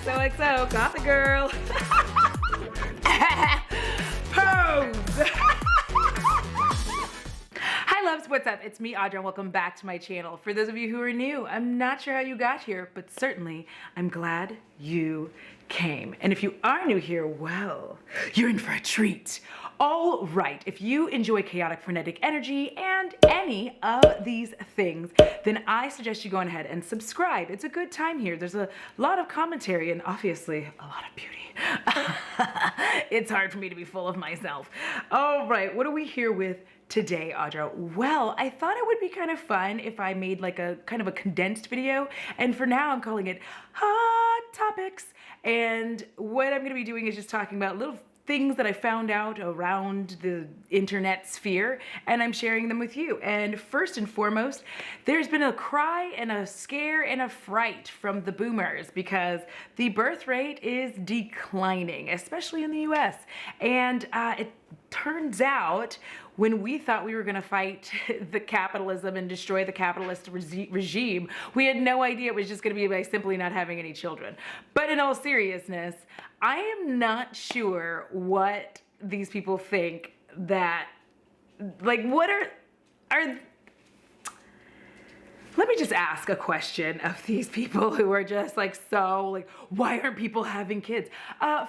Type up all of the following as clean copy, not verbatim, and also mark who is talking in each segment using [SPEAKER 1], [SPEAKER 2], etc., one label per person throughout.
[SPEAKER 1] XOXO, got the girl. Pose. Hi loves, what's up? It's me, Audra, and welcome back to my channel. For those of you who are new, I'm not sure how you got here, but certainly I'm glad you came. And if you are new here, well, you're in for a treat. All right, if you enjoy chaotic, frenetic energy and any of these things, then I suggest you go ahead and subscribe. It's a good time here. There's a lot of commentary and obviously a lot of beauty. It's hard for me to be full of myself. All right, what are we here with today, Audra? Well, I thought it would be kind of fun if I made like a kind of a condensed video, and for now I'm calling it Hot Topics. And what I'm going to be doing is just talking about little things that I found out around the internet sphere, and I'm sharing them with you. And first and foremost, there's been a cry and a scare and a fright from the boomers because the birth rate is declining, especially in the US. And it turns out when we thought we were going to fight the capitalism and destroy the capitalist regime, we had no idea it was just going to be by simply not having any children. But in all seriousness, I am not sure what these people think that, like, what are let me just ask a question of these people who are just like, so like, why aren't people having kids?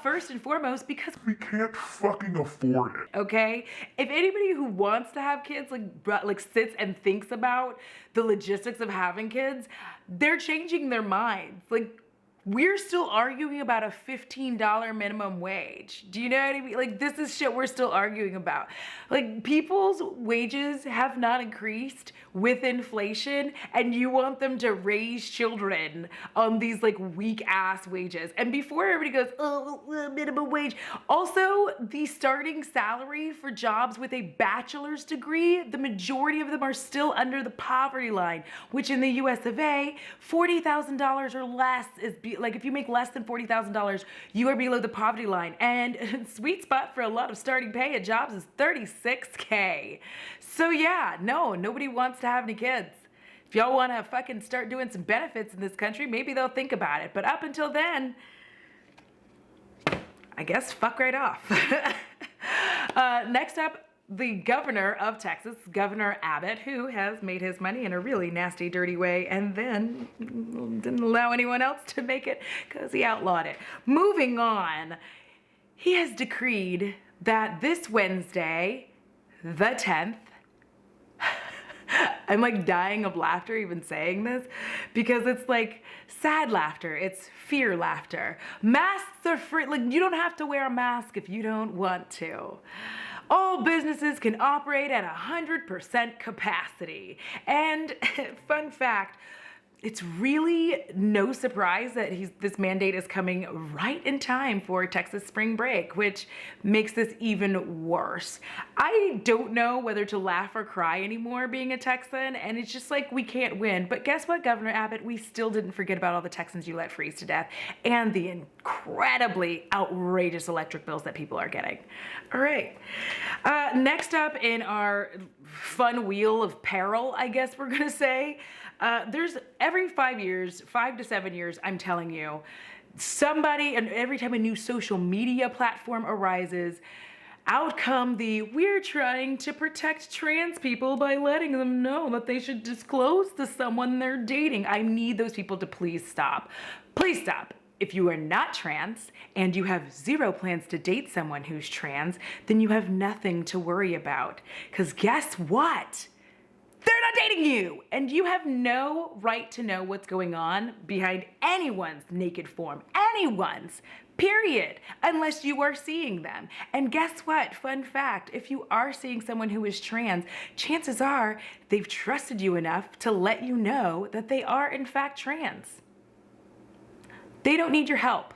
[SPEAKER 1] First and foremost, because
[SPEAKER 2] we can't fucking afford it.
[SPEAKER 1] Okay? If anybody who wants to have kids like sits and thinks about the logistics of having kids, they're changing their minds. Like, we're still arguing about a $15 minimum wage. Do you know what I mean? Like, this is shit we're still arguing about. Like, people's wages have not increased with inflation, and you want them to raise children on these like weak ass wages. And before everybody goes, oh, minimum wage. Also, the starting salary for jobs with a bachelor's degree, the majority of them are still under the poverty line, which in the US of A, $40,000 or less is like, if you make less than $40,000, you are below the poverty line. And sweet spot for a lot of starting pay at jobs is $36K. So yeah, no, nobody wants to have any kids. If y'all want to fucking start doing some benefits in this country, maybe they'll think about it. But up until then, I guess fuck right off. Next up, the governor of Texas, Governor Abbott, who has made his money in a really nasty, dirty way and then didn't allow anyone else to make it because he outlawed it. Moving on, he has decreed that this Wednesday, the 10th, I'm like dying of laughter even saying this because it's like sad laughter. It's fear laughter. Masks are free. Like, you don't have to wear a mask if you don't want to. All businesses can operate at 100% capacity. And fun fact, it's really no surprise that this mandate is coming right in time for Texas spring break, which makes this even worse. I don't know whether to laugh or cry anymore being a Texan, and it's just like we can't win. But guess what, Governor Abbott? We still didn't forget about all the Texans you let freeze to death and the incredibly outrageous electric bills that people are getting. All right. Next up in our fun wheel of peril, I guess we're gonna say, there's every 5 years, 5 to 7 years, I'm telling you, somebody, and every time a new social media platform arises, out come the, we're trying to protect trans people by letting them know that they should disclose to someone they're dating. I need those people to please stop. Please stop. If you are not trans and you have zero plans to date someone who's trans, then you have nothing to worry about. Because guess what? They're not dating you, and you have no right to know what's going on behind anyone's naked form, anyone's, period, unless you are seeing them. And guess what? Fun fact, if you are seeing someone who is trans, chances are they've trusted you enough to let you know that they are in fact trans. They don't need your help.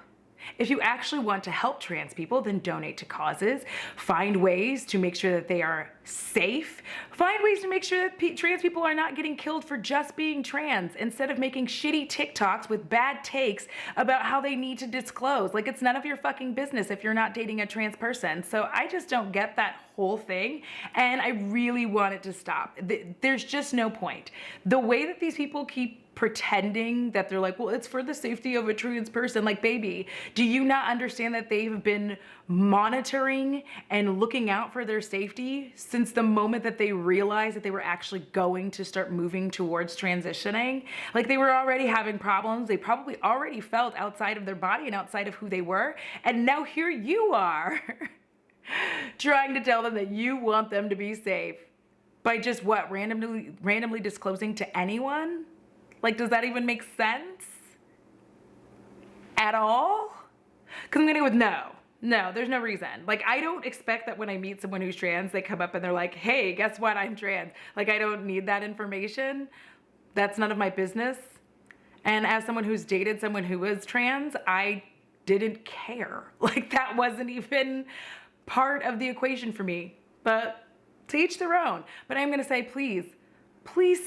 [SPEAKER 1] If you actually want to help trans people, then donate to causes, find ways to make sure that they are safe, find ways to make sure that trans people are not getting killed for just being trans, instead of making shitty TikToks with bad takes about how they need to disclose. Like, it's none of your fucking business if you're not dating a trans person. So I just don't get that whole thing, and I really want it to stop. There's just no point. The way that these people keep pretending that they're like, well, it's for the safety of a trans person. Like, baby, do you not understand that they've been monitoring and looking out for their safety since the moment that they realized that they were actually going to start moving towards transitioning? Like, they were already having problems. They probably already felt outside of their body and outside of who they were. And now here you are trying to tell them that you want them to be safe by just what, randomly disclosing to anyone? Like, does that even make sense at all? Because I'm gonna go with no. No, there's no reason. Like, I don't expect that when I meet someone who's trans, they come up and they're like, hey, guess what? I'm trans. Like, I don't need that information. That's none of my business. And as someone who's dated someone who was trans, I didn't care. Like, that wasn't even part of the equation for me. But to each their own. But I'm gonna say, please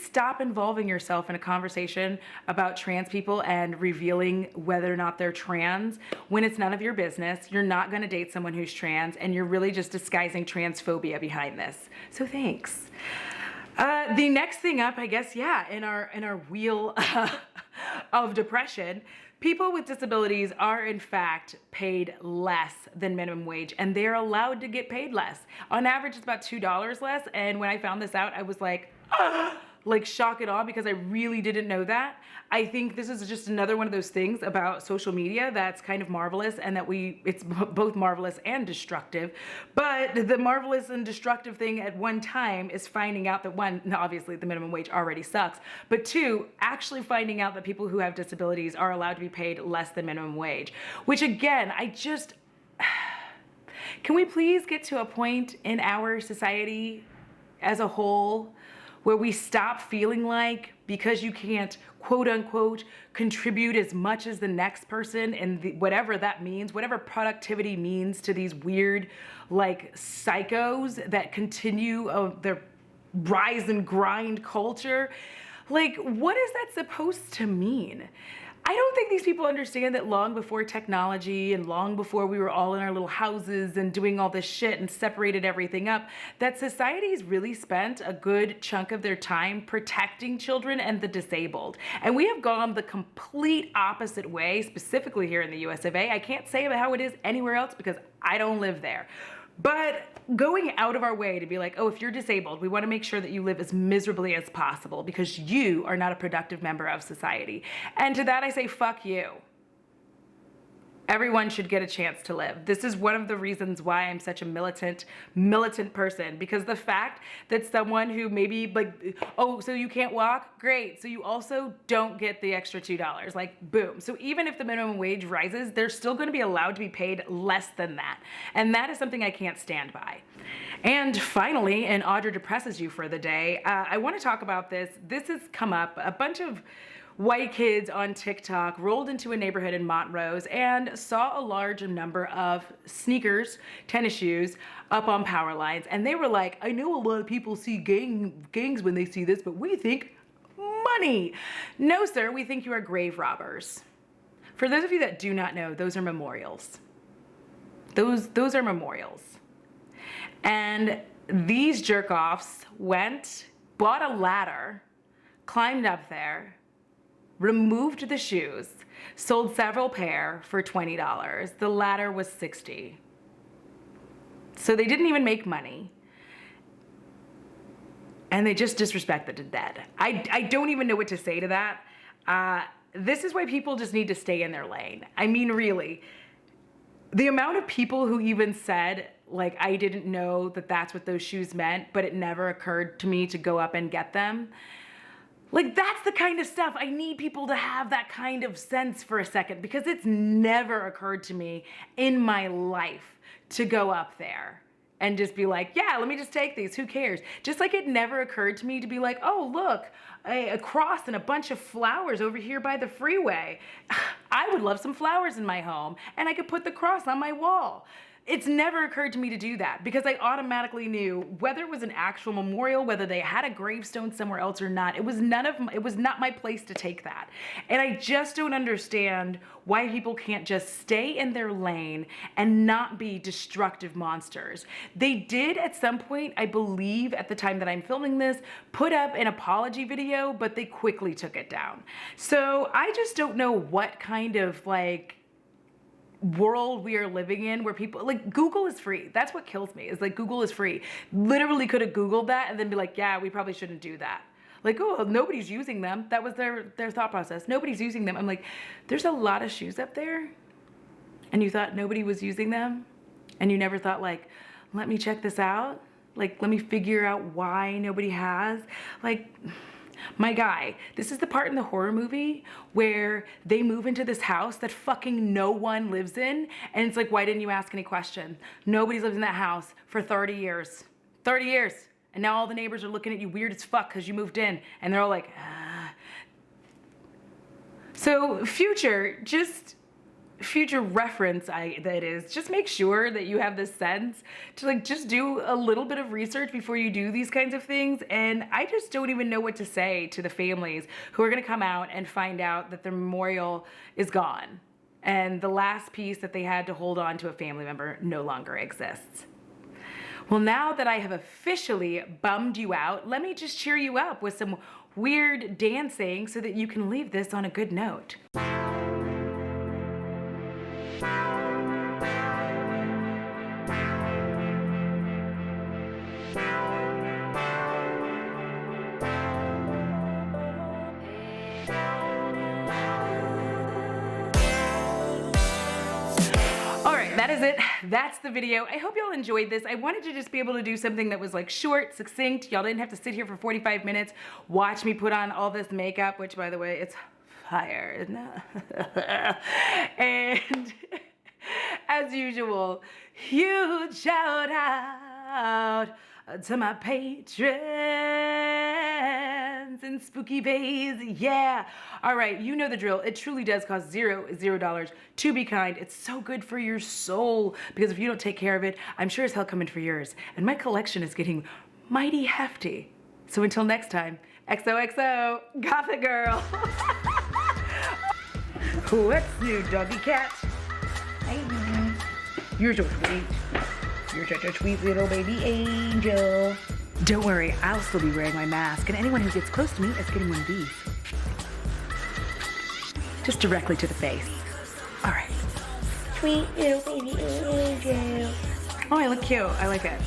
[SPEAKER 1] stop involving yourself in a conversation about trans people and revealing whether or not they're trans when it's none of your business. You're not gonna date someone who's trans, and you're really just disguising transphobia behind this. So thanks. The next thing up, I guess, yeah, in our wheel of depression, people with disabilities are in fact paid less than minimum wage, and they're allowed to get paid less. On average, it's about $2 less, and when I found this out, I was like, like shock and awe, because I really didn't know that. I think this is just another one of those things about social media that's kind of marvelous, and that it's both marvelous and destructive. But the marvelous and destructive thing at one time is finding out that, one, obviously the minimum wage already sucks, but two, actually finding out that people who have disabilities are allowed to be paid less than minimum wage, which again, can we please get to a point in our society as a whole where we stop feeling like, because you can't quote unquote contribute as much as the next person, and whatever that means, whatever productivity means to these weird like psychos that continue their rise and grind culture, like, what is that supposed to mean? I don't think these people understand that long before technology and long before we were all in our little houses and doing all this shit and separated everything up, that society's really spent a good chunk of their time protecting children and the disabled. And we have gone the complete opposite way, specifically here in the US of A. I can't say about how it is anywhere else because I don't live there. But going out of our way to be like, oh, if you're disabled, we want to make sure that you live as miserably as possible because you are not a productive member of society. And to that I say, fuck you. Everyone should get a chance to live. This is one of the reasons why I'm such a militant person, because the fact that someone who maybe like, oh, so you can't walk? Great. So you also don't get the extra $2. Like, boom. So even if the minimum wage rises, they're still going to be allowed to be paid less than that. And that is something I can't stand by. And finally, and Audra depresses you for the day, I want to talk about this. This has come up. A bunch of white kids on TikTok rolled into a neighborhood in Montrose and saw a large number of sneakers, tennis shoes, up on power lines. And they were like, I know a lot of people see gangs when they see this, but we think money. No, sir, we think you are grave robbers. For those of you that do not know, those are memorials. Those are memorials. And these jerk-offs went, bought a ladder, climbed up there, removed the shoes, sold several pair for $20. The ladder was $60. So they didn't even make money. And they just disrespected the dead. I don't even know what to say to that. This is why people just need to stay in their lane. I mean, really, the amount of people who even said, like, I didn't know that that's what those shoes meant, but it never occurred to me to go up and get them. Like, that's the kind of stuff I need people to have, that kind of sense for a second, because it's never occurred to me in my life to go up there and just be like, yeah, let me just take these, who cares? Just like it never occurred to me to be like, oh, look, a cross and a bunch of flowers over here by the freeway. I would love some flowers in my home, and I could put the cross on my wall. It's never occurred to me to do that because I automatically knew whether it was an actual memorial, whether they had a gravestone somewhere else or not, it was not my place to take that. And I just don't understand why people can't just stay in their lane and not be destructive monsters. They did at some point, I believe at the time that I'm filming this, put up an apology video, but they quickly took it down. So I just don't know what kind of like world we are living in where people like Google is free. That's what kills me, is like Google is free. Literally could have Googled that and then be like, yeah, we probably shouldn't do that. Like, oh, nobody's using them. That was their thought process. Nobody's using them. I'm like, there's a lot of shoes up there and you thought nobody was using them and you never thought like, let me check this out. Like, let me figure out why nobody has. Like, my guy, this is the part in the horror movie where they move into this house that fucking no one lives in. And it's like, why didn't you ask any question? Nobody's lived in that house for 30 years. 30 years. And now all the neighbors are looking at you weird as fuck because you moved in. And they're all like, ah. So future reference, that is, just make sure that you have this sense to like just do a little bit of research before you do these kinds of things. And I just don't even know what to say to the families who are gonna come out and find out that their memorial is gone and the last piece that they had to hold on to a family member no longer exists. Well, now that I have officially bummed you out, let me just cheer you up with some weird dancing so that you can leave this on a good note. That is it. That's the video. I hope y'all enjoyed this. I wanted to just be able to do something that was like short, succinct. Y'all didn't have to sit here for 45 minutes, watch me put on all this makeup, which by the way, it's fire, isn't it? And as usual, huge shout out to my patrons and spooky bays, yeah. All right, you know the drill. It truly does cost $0 to be kind. It's so good for your soul because if you don't take care of it, I'm sure as hell coming for yours. And my collection is getting mighty hefty. So until next time, XOXO, Gothic Girl. What's new, doggy cat? Hey, you're so sweet. You're such a sweet little baby angel. Don't worry, I'll still be wearing my mask, and anyone who gets close to me is getting one of these. Just directly to the face. All right. Sweet little baby angel. Oh, I look cute. I like it.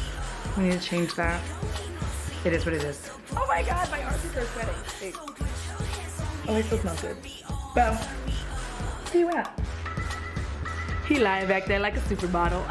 [SPEAKER 1] We need to change that. It is what it is. Oh my God, my arms are sweating. Wait. Oh, I still smell good. Well, where you at? He lying back there like a supermodel.